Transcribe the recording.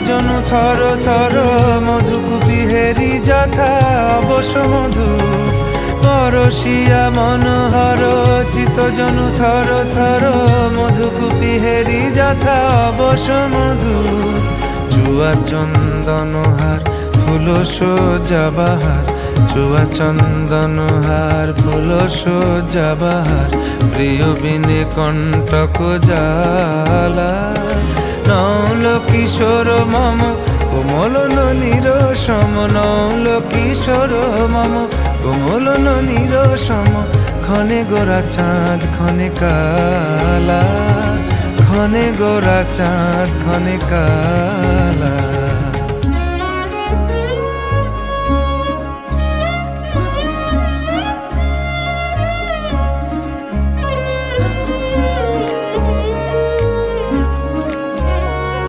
জনু থর থর মধুকুপি হেরি যথা অবশ মধু পরশিয়া মনোহর চিতজনু থর থর মধুকুপি হেরি যথা অবশ মধু চুয়া চন্দনহার ফুল সজ্জা বাহার চুয়া চন্দনহার ফুল সজ্জা বাহার প্রিয় বিনে কণ্টক জালা নৌল কিশোর মম কোমল ননীর সম নৌল কিশোর মম কোমল ননীর সম ক্ষণে গোরা চাঁদ ক্ষণে কালা ক্ষণে গোরা চাঁদ ক্ষণে কালা।